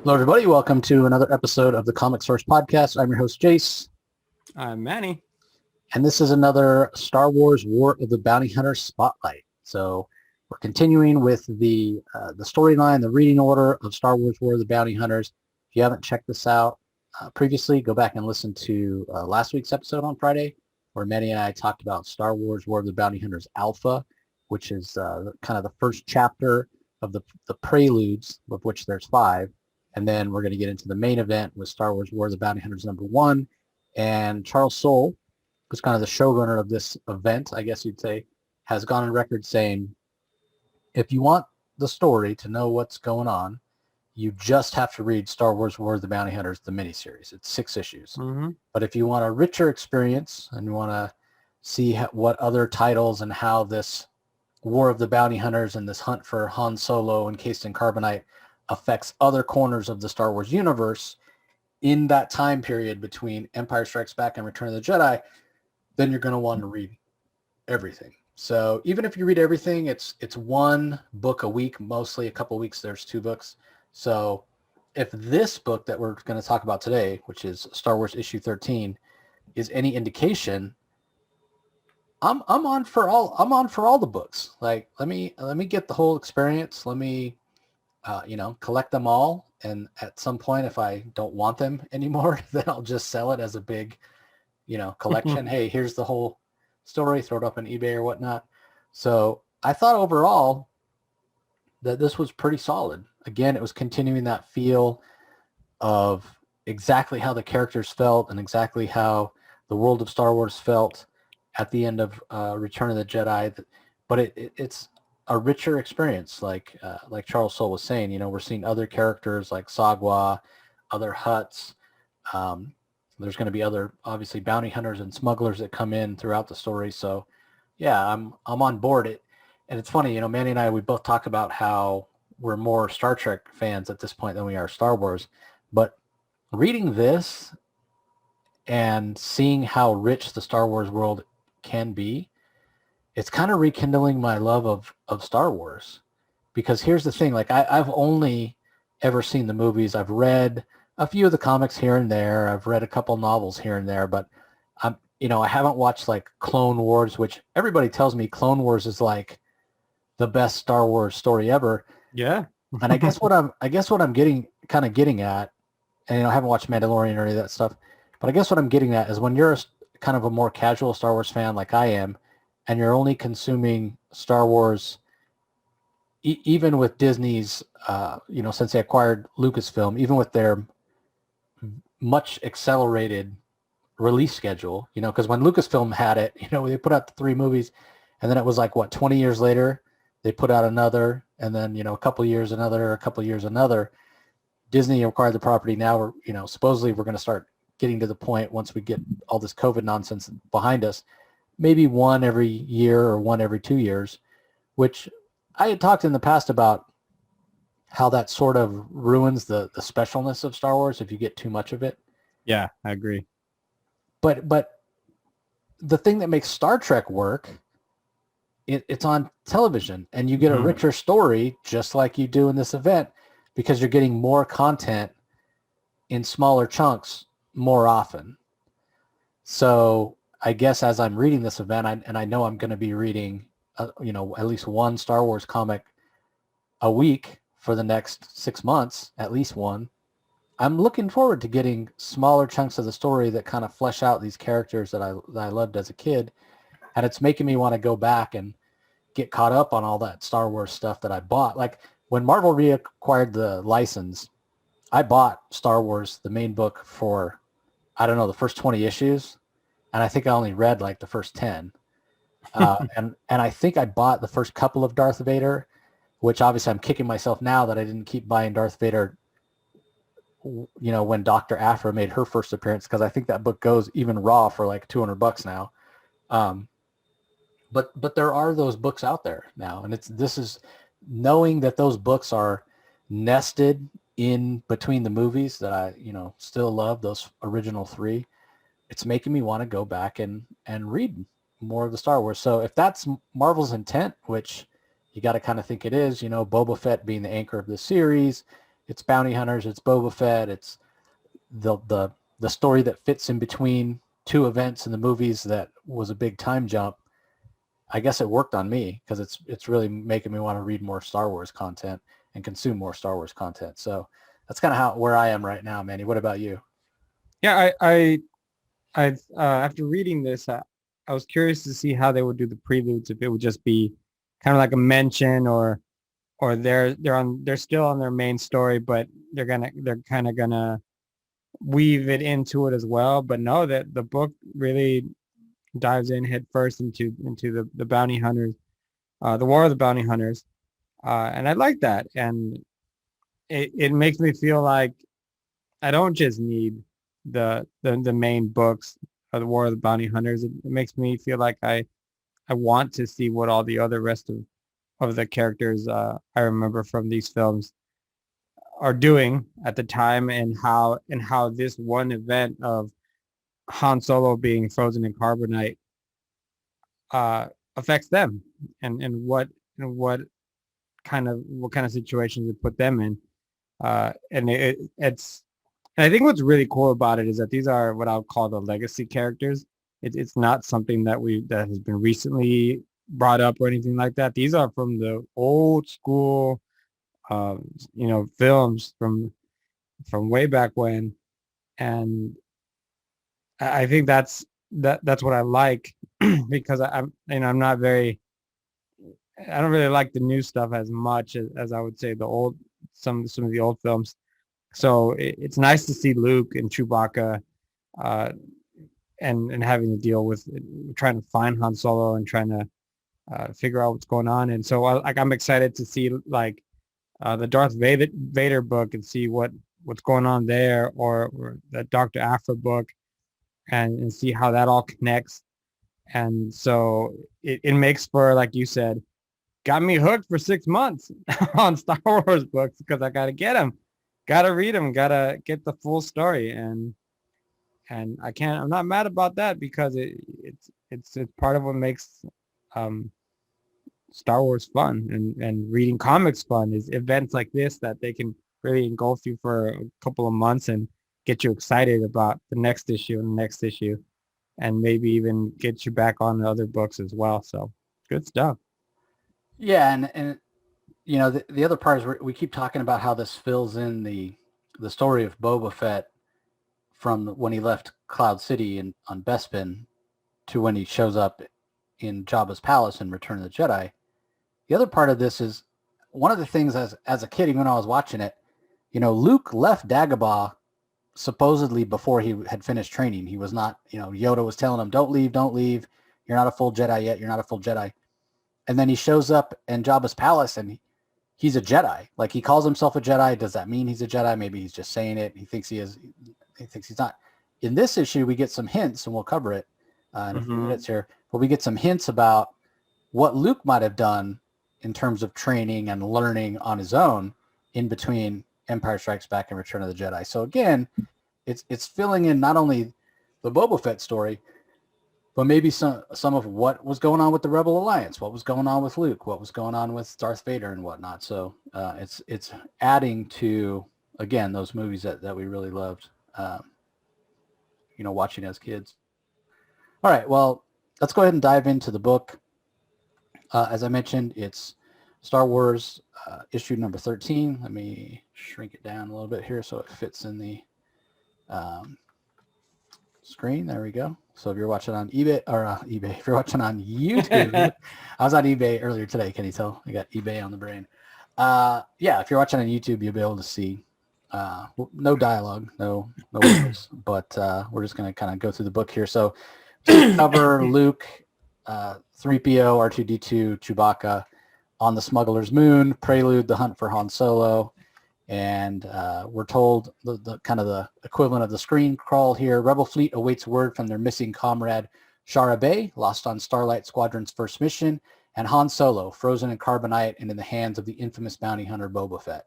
Hello, everybody. Welcome to another episode of the Comic Source Podcast. I'm your host, Jace. I'm Manny. And this is another Star Wars War of the Bounty Hunters Spotlight. So we're continuing with the storyline, the reading order of Star Wars War of the Bounty Hunters. If you haven't checked this out previously, go back and listen to last week's episode on Friday, where Manny and I talked about Star Wars War of the Bounty Hunters Alpha, which is kind of the first chapter of the preludes, of which there's 5. And then we're going to get into the main event with Star Wars War of the Bounty Hunters #1. And Charles Soule, who's kind of the showrunner of this event, I guess you'd say, has gone on record saying, if you want the story to know what's going on, you just have to read Star Wars War of the Bounty Hunters, the miniseries. It's 6 issues. Mm-hmm. But if you want a richer experience and you want to see what other titles and how this War of the Bounty Hunters and this hunt for Han Solo encased in carbonite affects other corners of the Star Wars universe in that time period between Empire Strikes Back and Return of the Jedi, then you're going to want to read everything. So even if you read everything, it's one book a week, mostly a couple weeks there's 2 books. So if this book that we're going to talk about today, which is Star Wars issue 13, is any indication, I'm on for all the books. Like let me get the whole experience. Let me collect them all. And at some point, if I don't want them anymore, then I'll just sell it as a big, collection. Hey, here's the whole story, throw it up on eBay or whatnot. So I thought overall that this was pretty solid. Again, it was continuing that feel of exactly how the characters felt and exactly how the world of Star Wars felt at the end of Return of the Jedi. But it's a richer experience, like Charles Soule was saying. We're seeing other characters like Sagwa, other Hutts. There's going to be other, obviously, bounty hunters and smugglers that come in throughout the story. So, yeah, I'm on board. And it's funny, Manny and I, we both talk about how we're more Star Trek fans at this point than we are Star Wars. But reading this and seeing how rich the Star Wars world can be, it's kind of rekindling my love of Star Wars. Because here's the thing, like I've only ever seen the movies. I've read a few of the comics here and there. I've read a couple novels here and there, but I haven't watched like Clone Wars, which everybody tells me Clone Wars is like the best Star Wars story ever. Yeah. And I guess what I'm getting at, and I haven't watched Mandalorian or any of that stuff, but I guess what I'm getting at is when you're kind of a more casual Star Wars fan like I am, and you're only consuming Star Wars, even with Disney's, since they acquired Lucasfilm, even with their much accelerated release schedule, because when Lucasfilm had it, they put out the 3 movies, and then it was like, 20 years later, they put out another, and then, a couple years another. Disney acquired the property. Now we're, supposedly we're going to start getting to the point once we get all this COVID nonsense behind us, maybe 1 every year or 1 every 2 years, which I had talked in the past about how that sort of ruins the specialness of Star Wars if you get too much of it. Yeah, I agree. But the thing that makes Star Trek work, it's on television, and you get a richer story just like you do in this event because you're getting more content in smaller chunks more often. So I guess as I'm reading this event, and I know I'm going to be reading, at least 1 Star Wars comic a week for the next 6 months, at least 1. I'm looking forward to getting smaller chunks of the story that kind of flesh out these characters that I loved as a kid. And it's making me want to go back and get caught up on all that Star Wars stuff that I bought. Like when Marvel reacquired the license, I bought Star Wars, the main book, for, I don't know, the first 20 issues. And I think I only read like the first 10. And I think I bought the first couple of Darth Vader, which obviously I'm kicking myself now that I didn't keep buying Darth Vader, when Dr. Aphra made her first appearance, because I think that book goes even raw for like $200 now. But there are those books out there now, and this is knowing that those books are nested in between the movies that I still love, those original 3. It's making me want to go back and read more of the Star Wars. So if that's Marvel's intent, which you got to kind of think it is, Boba Fett being the anchor of the series, it's bounty hunters, it's Boba Fett, it's the story that fits in between two events in the movies that was a big time jump. I guess it worked on me because it's really making me want to read more Star Wars content and consume more Star Wars content. So that's kind of where I am right now, Manny. What about you? Yeah, I after reading this, I was curious to see how they would do the preludes, if it would just be kind of like a mention, or they're still on their main story, but they're kind of gonna weave it into it as well. But no, that the book really dives in head first into the bounty hunters, the War of the Bounty Hunters, and I like that, and it makes me feel like I don't just need the main books of the War of the Bounty Hunters. It makes me feel like I want to see what all the other rest of the characters I remember from these films are doing at the time, and how this one event of Han Solo being frozen in carbonite uh, affects them, and what kind of situations it put them in. And it's and I think what's really cool about it is that these are what I'll call the legacy characters. It's not something that has been recently brought up or anything like that. These are from the old school, films from way back when, and I think that's what I like because I'm not very. I don't really like the new stuff as much as I would say the old some of the old films. So it's nice to see Luke and Chewbacca, uh, and having to deal with trying to find Han Solo and trying to figure out what's going on. And so I'm excited to see like the Darth Vader book and see what's going on there, or the Dr. Aphra book, and see how that all connects. And so it makes for, like you said, got me hooked for 6 months on Star Wars books because I got to get them, got to read them, got to get the full story. And I'm not mad about that because it's part of what makes um, Star Wars fun, and reading comics fun is events like this that they can really engulf you for a couple of months and get you excited about the next issue and the next issue, and maybe even get you back on the other books as well. So good stuff. Yeah, and the other part is we keep talking about how this fills in the story of Boba Fett from when he left Cloud City on Bespin to when he shows up in Jabba's palace in Return of the Jedi. The other part of this is one of the things as a kid, even when I was watching it, Luke left Dagobah supposedly before he had finished training. He was not, Yoda was telling him, don't leave. You're not a full Jedi yet. You're not a full Jedi. And then he shows up in Jabba's palace and he's a Jedi. Like, he calls himself a Jedi. Does that mean he's a Jedi? Maybe he's just saying it. He thinks he is. He thinks he's not. In this issue, we get some hints, and we'll cover it in a few minutes here, but we get some hints about what Luke might have done in terms of training and learning on his own in between Empire Strikes Back and Return of the Jedi. So again, it's filling in not only the Boba Fett story, but maybe some of what was going on with the Rebel Alliance, what was going on with Luke, what was going on with Darth Vader and whatnot. So it's adding to, again, those movies that we really loved, watching as kids. All right, well, let's go ahead and dive into the book. As I mentioned, it's Star Wars issue number 13. Let me shrink it down a little bit here so it fits in the screen. There we go. So if you're watching on eBay, if you're watching on YouTube, I was on eBay earlier today. Can you tell? I got eBay on the brain. If you're watching on YouTube, you'll be able to see no dialogue, no words, but we're just going to kind of go through the book here. So cover Luke, 3PO, R2D2, Chewbacca on the Smuggler's Moon, Prelude, the hunt for Han Solo. And we're told the kind of the equivalent of the screen crawl here. Rebel fleet awaits word from their missing comrade Shara Bey, lost on Starlight Squadron's first mission, and Han Solo, frozen in carbonite and in the hands of the infamous bounty hunter Boba Fett.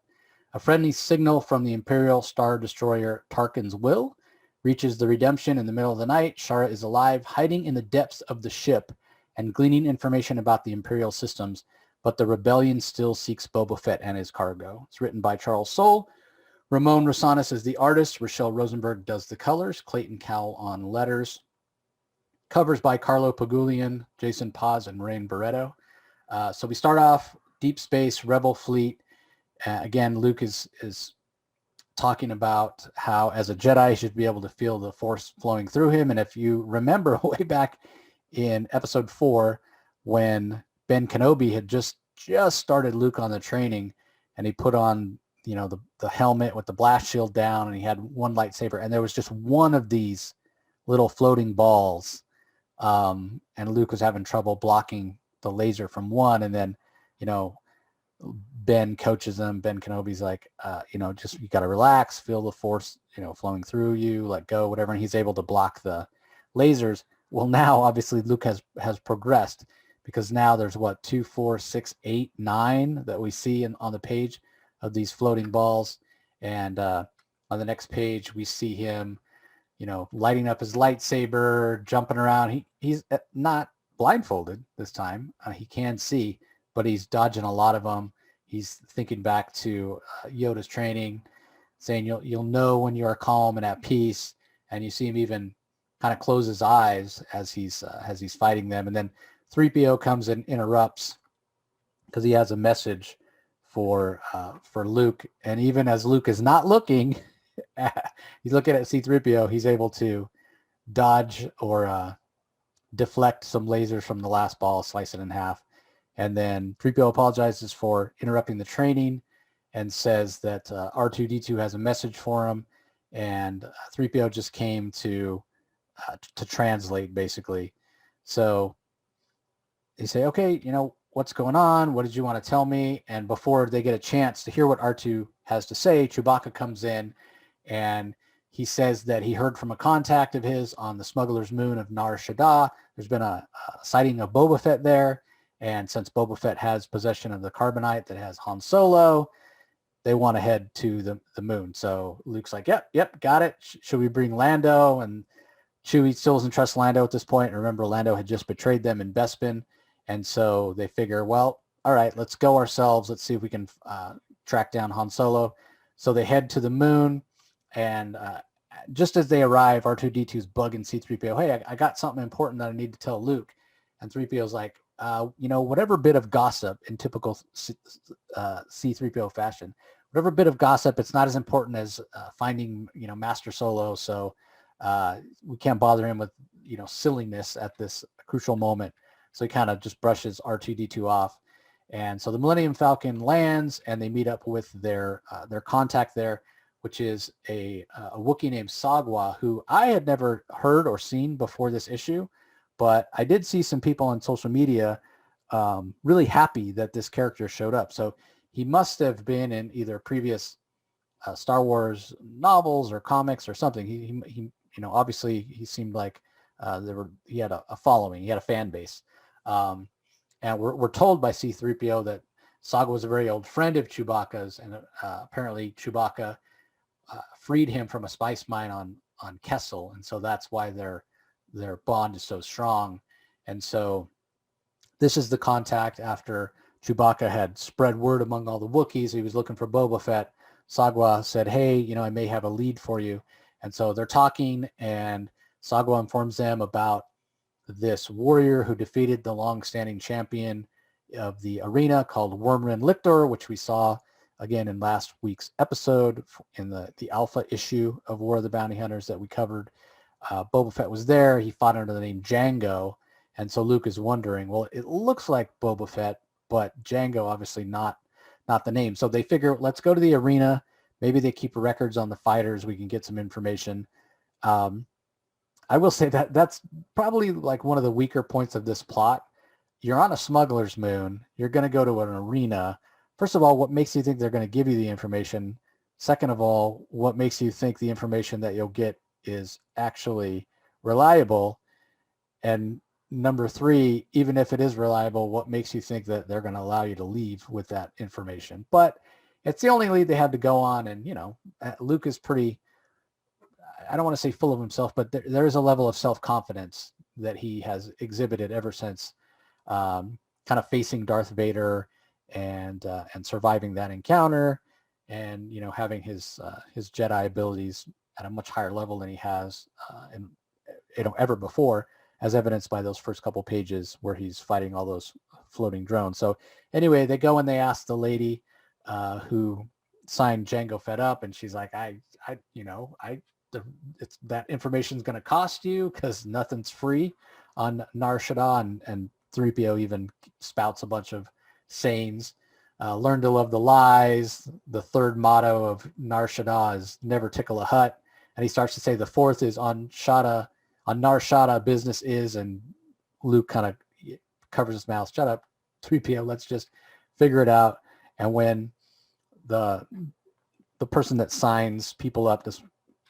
A friendly signal from the Imperial Star Destroyer Tarkin's Will reaches the Redemption in the middle of the night. Shara is alive, hiding in the depths of the ship and gleaning information about the Imperial systems, but the rebellion still seeks Boba Fett and his cargo. It's written by Charles Soule, Ramon Rosanes is the artist. Rochelle Rosenberg does the colors. Clayton Cowell on letters. Covers by Carlo Pagulian, Jason Paz, and Rain Barreto. So we start off Deep Space, Rebel Fleet. Again, Luke is talking about how as a Jedi he should be able to feel the Force flowing through him. And if you remember way back in episode 4, when Ben Kenobi had just started Luke on the training, and he put on, the helmet with the blast shield down, and he had one lightsaber, and there was just one of these little floating balls. And Luke was having trouble blocking the laser from one. And then, Ben coaches him. Ben Kenobi's like, just, you got to relax, feel the Force, flowing through you, let go, whatever. And he's able to block the lasers. Well, now obviously Luke has progressed, because now there's 2, 4, 6, 8, 9 that we see on the page of these floating balls. And on the next page, we see him, lighting up his lightsaber, jumping around. He's not blindfolded this time. He can see, but he's dodging a lot of them. He's thinking back to Yoda's training, saying you'll know when you are calm and at peace. And you see him even kind of close his eyes as he's fighting them. And then 3PO comes and interrupts, because he has a message for Luke. And even as Luke is not looking, he's looking at C-3PO, he's able to dodge or deflect some lasers from the last ball, slice it in half. And then 3PO apologizes for interrupting the training and says that R2D2 has a message for him. And 3PO just came to translate, basically. So they say, okay, what's going on? What did you want to tell me? And before they get a chance to hear what R2 has to say, Chewbacca comes in, and he says that he heard from a contact of his on the smuggler's moon of Nar Shaddaa. There's been a sighting of Boba Fett there. And since Boba Fett has possession of the carbonite that has Han Solo, they want to head to the moon. So Luke's like, yep, got it. Should we bring Lando? And Chewie still doesn't trust Lando at this point. And remember, Lando had just betrayed them in Bespin. And so they figure, well, all right, let's go ourselves. Let's see if we can track down Han Solo. So they head to the moon. And just as they arrive, R2D2's Bug and C-3PO, hey, I got something important that I need to tell Luke. And 3PO's like, whatever bit of gossip, in typical C-3PO fashion, whatever bit of gossip, it's not as important as finding, Master Solo. So we can't bother him with, silliness at this crucial moment. So he kind of just brushes R2D2 off. And so the Millennium Falcon lands, and they meet up with their contact there, which is a Wookiee named Sagwa, who I had never heard or seen before this issue. But I did see some people on social media really happy that this character showed up. So he must have been in either previous Star Wars novels or comics or something. He obviously he seemed like he had a following, he had a fan base. And we're told by C-3PO that Saga was a very old friend of Chewbacca's, and apparently Chewbacca freed him from a spice mine on Kessel, and so that's why their bond is so strong. And so this is the contact after Chewbacca had spread word among all the Wookiees. He was looking for Boba Fett. Sagwa said, hey, I may have a lead for you. And so they're talking, and Sagwa informs them about this warrior who defeated the long-standing champion of the arena called Wormrin Lictor, which we saw again in last week's episode in the alpha issue of War of the Bounty Hunters that we covered. Boba Fett was there. He fought under the name Django. And so Luke is wondering, well, it looks like Boba Fett, but Django obviously not the name. So they figure, let's go to the arena. Maybe they keep records on the fighters. We can get some information. I will say that that's probably like one of the weaker points of this plot. You're on a smuggler's moon. You're going to go to an arena. First of all, what makes you think they're going to give you the information? Second of all, what makes you think the information that you'll get is actually reliable? And number three, even if it is reliable, what makes you think that they're going to allow you to leave with that information? But it's the only lead they had to go on. And, Luke is pretty, I don't want to say full of himself, but there is a level of self-confidence that he has exhibited ever since kind of facing Darth Vader and surviving that encounter. and having his Jedi abilities at a much higher level than he has ever before, as evidenced by those first couple pages where he's fighting all those floating drones. So anyway, they go and they ask the lady who signed Jango Fett up, and she's like, it's that information's going to cost you because nothing's free on Nar Shaddaa, and 3PO even spouts a bunch of sayings. Learn to love the lies. The third motto of Nar Shaddaa is never tickle a Hutt. And he starts to say the fourth is on Nar Shaddaa business is, and Luke kind of covers his mouth. Shut up, 3PO. Let's just figure it out. And when the person that signs people up, this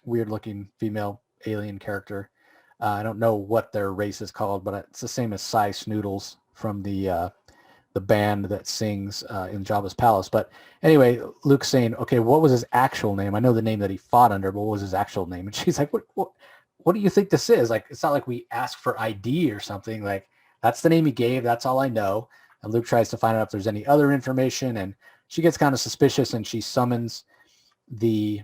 weird looking female alien character, I don't know what their race is called, but it's the same as Cy Snoodles from the band that sings in Jabba's palace. But anyway, Luke's saying, okay, what was his actual name? I know the name that he fought under, but what was his actual name? And she's like, what do you think this is? Like, it's not like we asked for ID or something. Like, that's the name he gave. That's all I know. And Luke tries to find out if there's any other information, and she gets kind of suspicious, and she summons the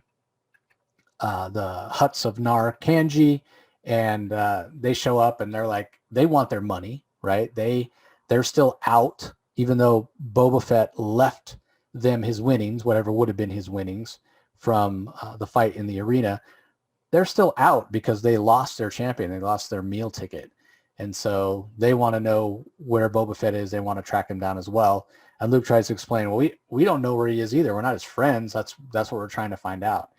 Hutts of Nar Kanji, and they show up, and they're like, they want their money, right? They're still out, even though Boba Fett left them his winnings, whatever would have been his winnings from the fight in the arena. They're still out because they lost their champion. They lost their meal ticket. And so they want to know where Boba Fett is. They want to track him down as well. And Luke tries to explain, well, we don't know where he is either. We're not his friends. That's what we're trying to find out.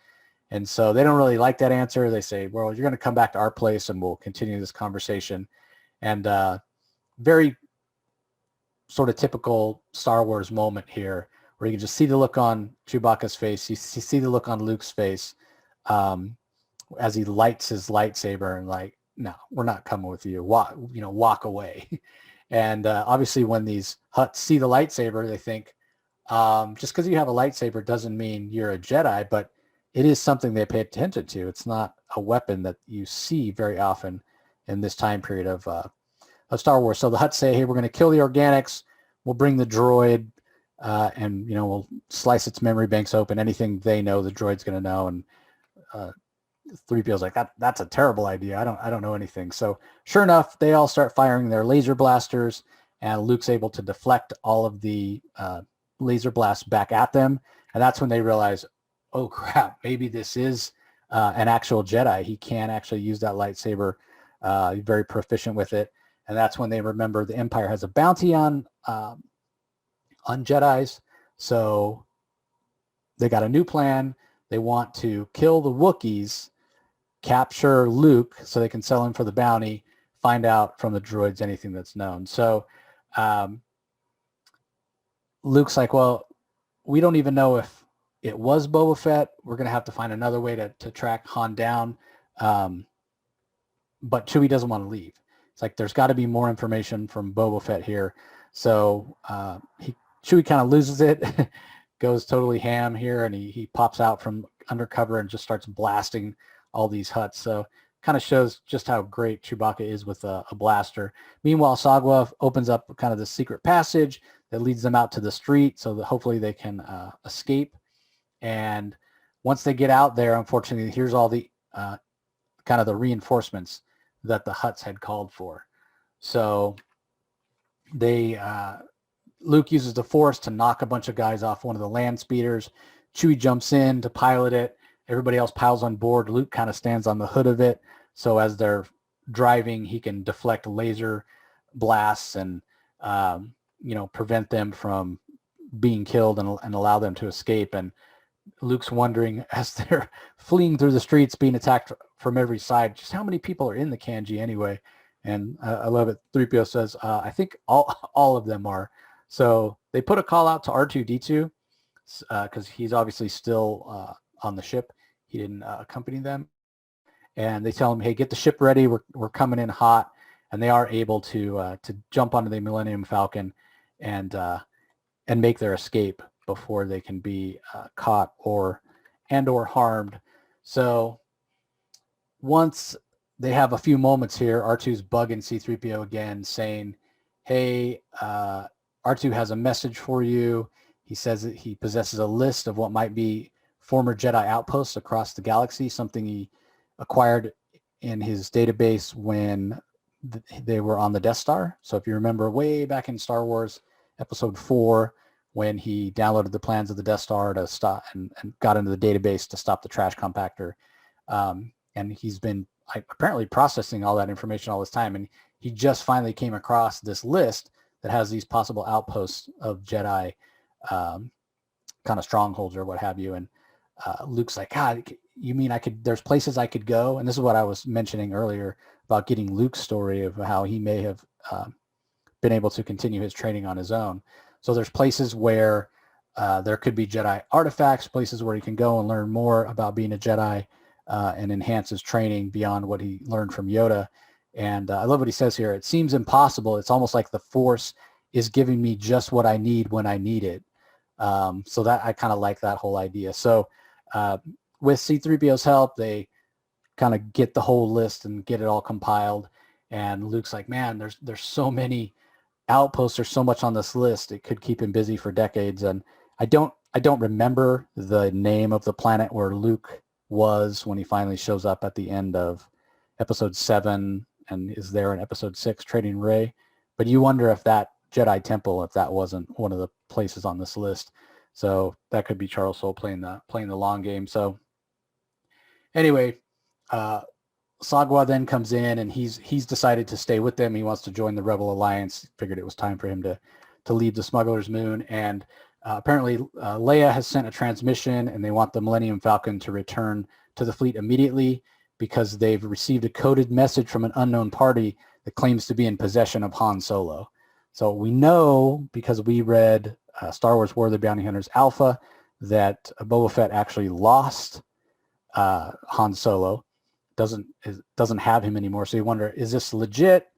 And so they don't really like that answer. They say, well, you're going to come back to our place and we'll continue this conversation. And very sort of typical Star Wars moment here, where you can just see the look on Chewbacca's face. You see the look on Luke's face as he lights his lightsaber, and like, no, we're not coming with you. Walk away. And obviously when these Hutts see the lightsaber, they think, just because you have a lightsaber doesn't mean you're a Jedi, but it is something they pay attention to. It's not a weapon that you see very often in this time period of Star Wars. So the Hutts say, hey, we're going to kill the organics. We'll bring the droid and, we'll slice its memory banks open. Anything they know, the droid's going to know. And 3PO's like, that's a terrible idea. I don't know anything. So sure enough, they all start firing their laser blasters, and Luke's able to deflect all of the laser blasts back at them. And that's when they realize, oh crap, maybe this is an actual Jedi. He can actually use that lightsaber. He's very proficient with it. And that's when they remember the Empire has a bounty on Jedis. So they got a new plan. They want to kill the Wookiees, capture Luke so they can sell him for the bounty, find out from the droids anything that's known. So Luke's like, well, we don't even know if it was Boba Fett. We're going to have to find another way to track Han down. But Chewie doesn't want to leave. It's like, there's got to be more information from Boba Fett here. So Chewie kind of loses it, goes totally ham here, and he pops out from undercover and just starts blasting all these Hutts. So kind of shows just how great Chewbacca is with a blaster. Meanwhile, Sagwa opens up kind of the secret passage that leads them out to the street so that hopefully they can escape. And once they get out there, unfortunately, here's all the kind of the reinforcements that the Hutts had called for. So Luke uses the Force to knock a bunch of guys off one of the land speeders. Chewie jumps in to pilot it. Everybody else piles on board. Luke kind of stands on the hood of it. So as they're driving, he can deflect laser blasts and, prevent them from being killed and allow them to escape. And Luke's wondering, as they're fleeing through the streets, being attacked from every side, just how many people are in the Kanji anyway. And I love it. 3PO says, I think all of them are. So they put a call out to R2D2 because he's obviously still on the ship. He didn't accompany them. And they tell him, hey, get the ship ready. We're coming in hot. And they are able to jump onto the Millennium Falcon and make their escape before they can be caught or harmed. So once they have a few moments here, R2's Bug and C-3PO again saying, hey, R2 has a message for you. He says that he possesses a list of what might be former Jedi outposts across the galaxy, something he acquired in his database when they were on the Death Star. So if you remember way back in Star Wars Episode 4, when he downloaded the plans of the Death Star to stop and got into the database to stop the trash compactor. And he's been apparently processing all that information all this time. And he just finally came across this list that has these possible outposts of Jedi kind of strongholds or what have you. And Luke's like, God, you mean there's places I could go? And this is what I was mentioning earlier about getting Luke's story of how he may have been able to continue his training on his own. So there's places where there could be Jedi artifacts, places where he can go and learn more about being a Jedi and enhance his training beyond what he learned from Yoda. And I love what he says here. It seems impossible. It's almost like the Force is giving me just what I need when I need it. So that I kind of like that whole idea. So with C-3PO's help, they kind of get the whole list and get it all compiled. And Luke's like, man, there's so many outposts. There's so much on this list. It could keep him busy for decades. And I don't remember the name of the planet where Luke was when he finally shows up at the end of Episode 7 and is there in Episode 6 trading Rey. But you wonder if that Jedi Temple, if that wasn't one of the places on this list. So that could be Charles Soule playing the long game. So anyway, Sagwa then comes in and he's decided to stay with them. He wants to join the Rebel Alliance. Figured it was time for him to leave the Smuggler's Moon. And apparently Leia has sent a transmission and they want the Millennium Falcon to return to the fleet immediately because they've received a coded message from an unknown party that claims to be in possession of Han Solo. So we know, because we read Star Wars War of the Bounty Hunters Alpha, that Boba Fett actually lost Han Solo, doesn't have him anymore. So you wonder, is this legit?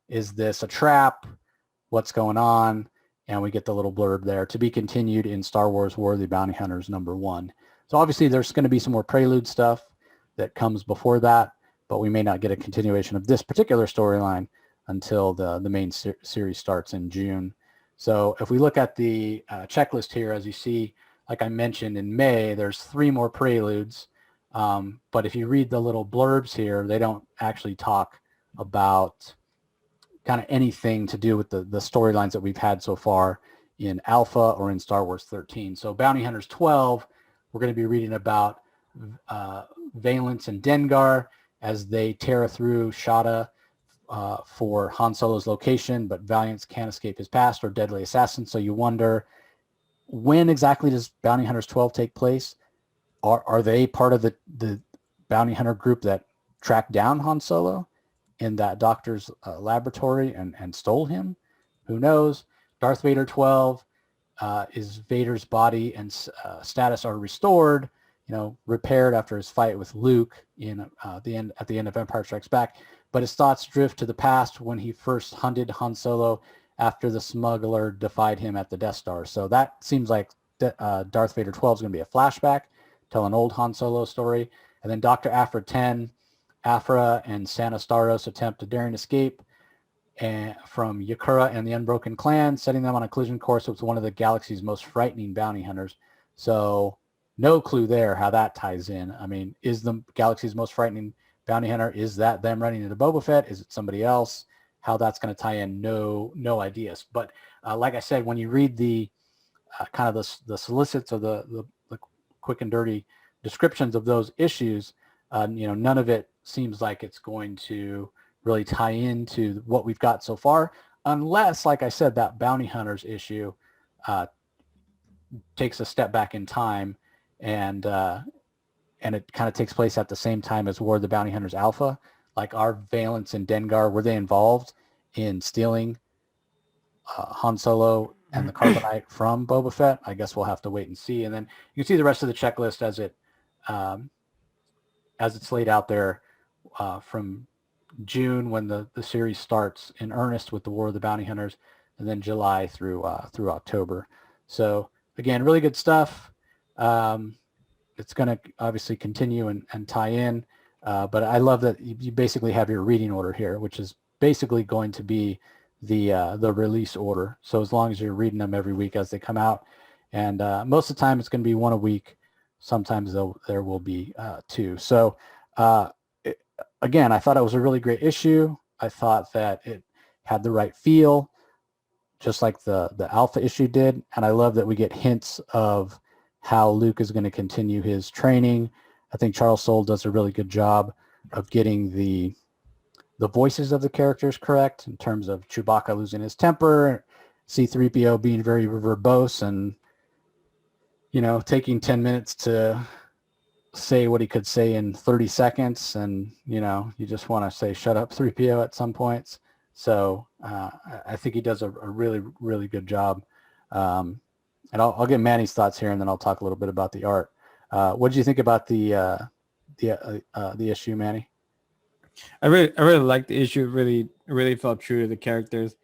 Is this a trap? What's going on? And we get the little blurb there, to be continued in Star Wars War of the Bounty Hunters #1. So obviously there's going to be some more Prelude stuff that comes before that, but we may not get a continuation of this particular storyline until the main series starts in June. So if we look at the checklist here, as you see, like I mentioned, in May, there's 3 more Preludes. But if you read the little blurbs here, they don't actually talk about kind of anything to do with the storylines that we've had so far in Alpha or in Star Wars 13. So Bounty Hunters 12, we're going to be reading about Valance and Dengar as they tear through Shada for Han Solo's location, but Valance can't escape his past or deadly assassin. So you wonder, when exactly does Bounty Hunters 12 take place? Are they part of the bounty hunter group that tracked down Han Solo in that doctor's laboratory and stole him? Who knows? Darth Vader 12, is Vader's body and status are restored, repaired after his fight with Luke at the end of Empire Strikes Back. But his thoughts drift to the past when he first hunted Han Solo after the smuggler defied him at the Death Star. So that seems like Darth Vader 12 is going to be a flashback, tell an old Han Solo story. And then Dr. Aphra 10, Aphra and Santa Staros attempt a daring escape from Yakura and the Unbroken Clan, setting them on a collision course with one of the galaxy's most frightening bounty hunters. So no clue there how that ties in. I mean, is the galaxy's most frightening bounty hunter, is that them running into Boba Fett? Is it somebody else? How that's going to tie in, no ideas. But like I said, when you read the kind of the solicits or the quick and dirty descriptions of those issues, none of it seems like it's going to really tie into what we've got so far, unless, like I said, that bounty hunters issue takes a step back in time and it kind of takes place at the same time as War of the Bounty Hunters Alpha. Like, are Valance and Dengar, were they involved in stealing Han Solo and the carbonite from Boba Fett? I guess we'll have to wait and see. And then you can see the rest of the checklist as it's laid out there from June, when the series starts in earnest with the War of the Bounty Hunters, and then July through October. So again, really good stuff. It's going to obviously continue and tie in, but I love that you basically have your reading order here, which is basically going to be the release order. So as long as you're reading them every week as they come out, And most of the time it's going to be one a week. Sometimes there will be two. So again, I thought it was a really great issue. I thought that it had the right feel, just like the Alpha issue did. And I love that we get hints of how Luke is going to continue his training. I think Charles Soule does a really good job of getting the voices of the characters correct in terms of Chewbacca losing his temper, C-3PO being very verbose and, taking 10 minutes to say what he could say in 30 seconds. And, you just want to say, shut up, 3PO at some points. So I think he does a really, really good job. And I'll get Manny's thoughts here, and then I'll talk a little bit about the art. What did you think about the issue, Manny? I really liked the issue. It really felt true to the characters.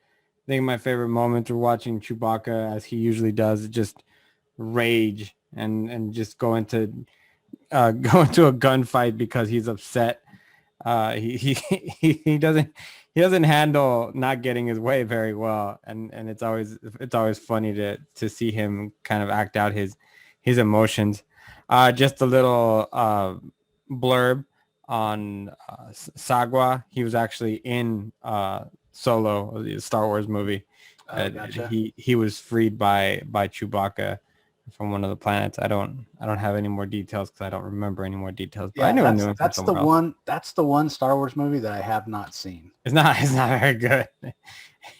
I think my favorite moments were watching Chewbacca, as he usually does, just rage and just go into a gunfight because he's upset. He doesn't handle not getting his way very well, and it's always funny to see him kind of act out his emotions. Just a little blurb on Sagwa. He was actually in Solo, the Star Wars movie. Gotcha. He was freed by Chewbacca from one of the planets. I don't have any more details because I don't remember any more details. But Yeah, I knew him from that's the somewhere else. one. That's the one Star Wars movie that I have not seen. It's not very good.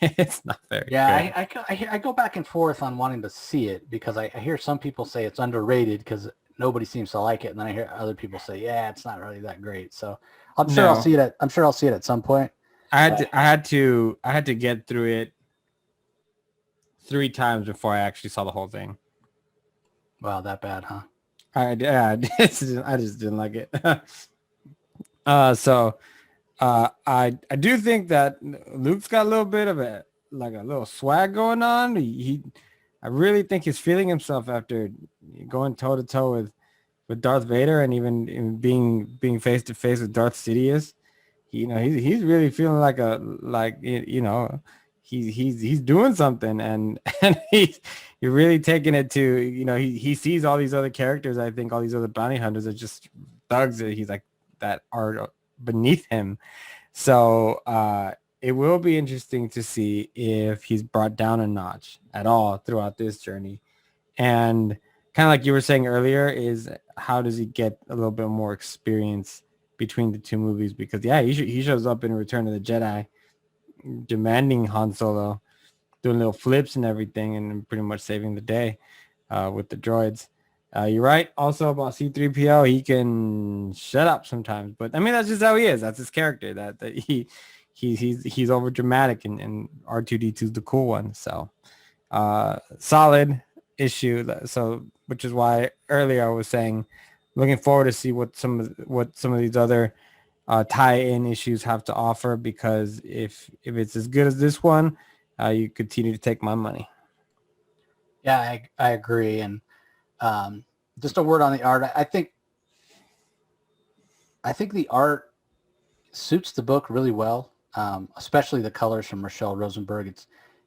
It's not very good. Yeah, I go back and forth on wanting to see it because I hear some people say it's underrated because nobody seems to like it, and then I hear other people say, yeah, it's not really that great. So I'm sure I'll see it. I'm sure I'll see it at some point. I had to get through it 3 times before I actually saw the whole thing. Wow, that bad, huh? I just didn't like it. So I do think that Luke's got a little bit of a little swag going on. I really think he's feeling himself after going toe to toe with Darth Vader, and even being face to face with Darth Sidious. He's really feeling he's doing something, and he's really taking it to, he sees all these other characters. I think all these other bounty hunters are just thugs that he's like that are beneath him. So it will be interesting to see if he's brought down a notch at all throughout this journey. And kind of like you were saying earlier, is how does he get a little bit more experience between the two movies? Because he shows up in Return of the Jedi demanding Han Solo, doing little flips and everything, and pretty much saving the day with the droids. You're right also about C-3PO. He can shut up sometimes, but I mean, that's just how he is. That's his character, that he's over dramatic, and R2D2's the cool one. So solid issue. So which is why earlier I was saying looking forward to see what some of these other tie-in issues have to offer, because if it's as good as this one, you continue to take my money. Yeah, I agree. And just a word on the art. I think the art suits the book really well, especially the colors from Rochelle Rosenberg.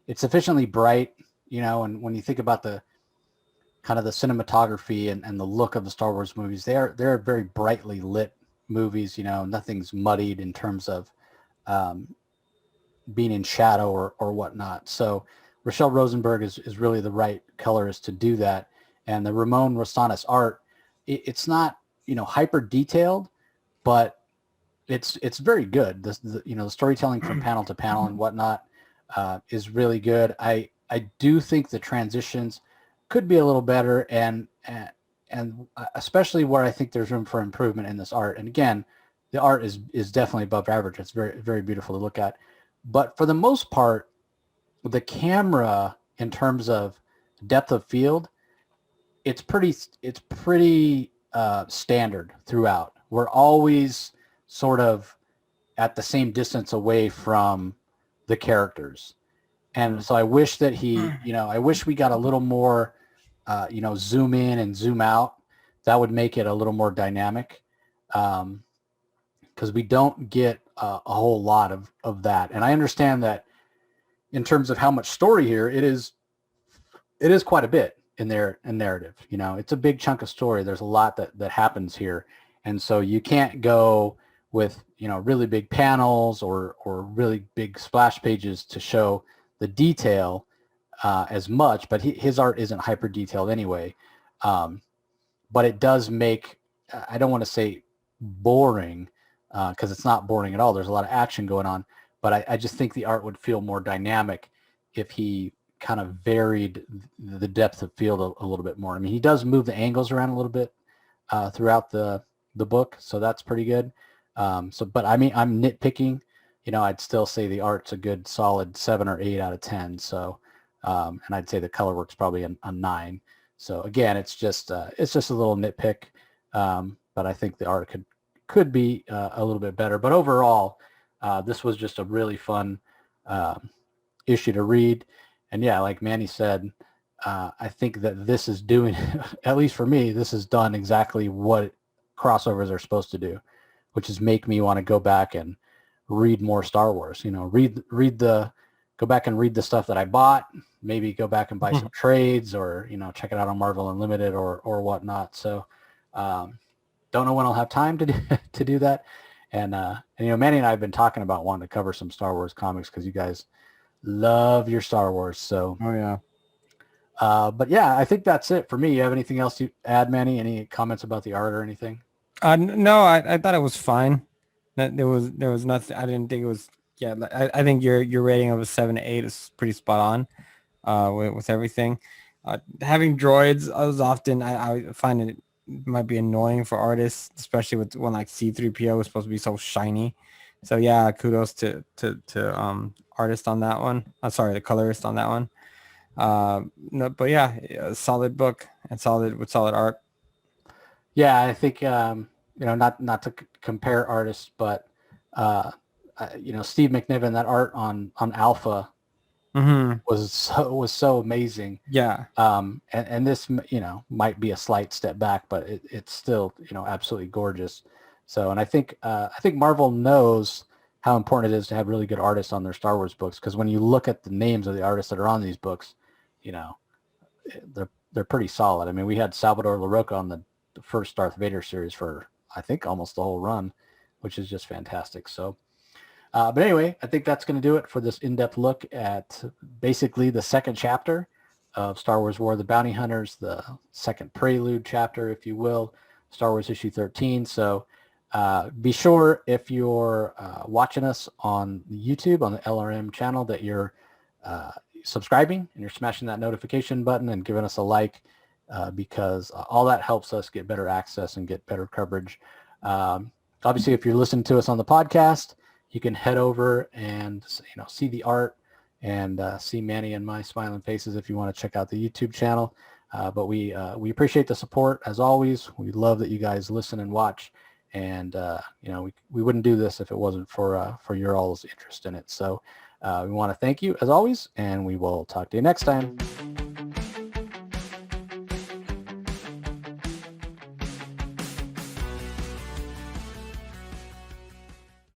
It's sufficiently bright, and when you think about the kind of the cinematography and the look of the Star Wars movies, they're very brightly lit movies. Nothing's muddied in terms of being in shadow or whatnot. So Rochelle Rosenberg is really the right colorist to do that. And the Ramon Rosanas art, it's not, hyper detailed, but it's very good. The storytelling from panel to panel and whatnot is really good. I do think the transitions could be a little better, and especially where I think there's room for improvement in this art. And again, the art is definitely above average. It's very, very beautiful to look at. But for the most part, the camera, in terms of depth of field, it's pretty standard throughout. We're always sort of at the same distance away from the characters. And so I wish that I wish we got a little more, zoom in and zoom out. That would make it a little more dynamic, because we don't get a whole lot of that. And I understand that in terms of how much story here, it is quite a bit. in narrative. You know, it's a big chunk of story. There's a lot that happens here, and so you can't go with, you know, really big panels or really big splash pages to show the detail as much. But his art isn't hyper detailed anyway. But it does make, I don't want to say boring, because it's not boring at all. There's a lot of action going on, but I just think the art would feel more dynamic if he kind of varied the depth of field a little bit more. I mean, he does move the angles around a little bit throughout the book, so that's pretty good. But I mean, I'm nitpicking. You know, I'd still say the art's a good solid 7 or 8 out of 10. So, and I'd say the color work's probably a 9. So again, it's just a little nitpick, but I think the art could be a little bit better. But overall, this was just a really fun issue to read. And yeah, like Manny said, I think that this is doing, at least for me, this has done exactly what crossovers are supposed to do, which is make me want to go back and read more Star Wars. You know, go back and read the stuff that I bought, maybe go back and buy some trades, or, you know, check it out on Marvel Unlimited or whatnot. So don't know when I'll have time to do that. And you know, Manny and I have been talking about wanting to cover some Star Wars comics because you guys love your Star Wars. So Oh yeah. but yeah, I think that's it for me. You have anything else to add, Manny? Any comments about the art or anything? No, I thought it was fine. That there was nothing. I didn't think it was. Yeah, I think your rating of a 7 to 8 is pretty spot on. With everything. Having droids is often, I find it might be annoying for artists, especially with one like C-3PO is supposed to be so shiny. So yeah, kudos to artist on that one. Sorry, the colorist on that one. No, but yeah, a solid book and solid art. Yeah, I think you know, not to compare artists, but you know, Steve McNiven, that art on Alpha Mm-hmm. was so amazing. Yeah. And this, you know, might be a slight step back, but it's still, you know, absolutely gorgeous. So, and I think Marvel knows how important it is to have really good artists on their Star Wars books, because when you look at the names of the artists that are on these books, you know, they're pretty solid. I mean, we had Salvador LaRocca on the first Darth Vader series for, I think, almost the whole run, which is just fantastic. So, but anyway, I think that's going to do it for this in-depth look at basically the second chapter of Star Wars War of the Bounty Hunters, the second prelude chapter, if you will, Star Wars issue 13. So be sure, if you're watching us on YouTube, on the LRM channel, that you're subscribing and you're smashing that notification button and giving us a like, because all that helps us get better access and get better coverage. Obviously, if you're listening to us on the podcast, you can head over and, you know, see the art and see Manny and my smiling faces if you want to check out the YouTube channel. But we appreciate the support as always. We love that you guys listen and watch, and you know, we wouldn't do this if it wasn't for your all's interest in it. So we want to thank you as always, and we will talk to you next time.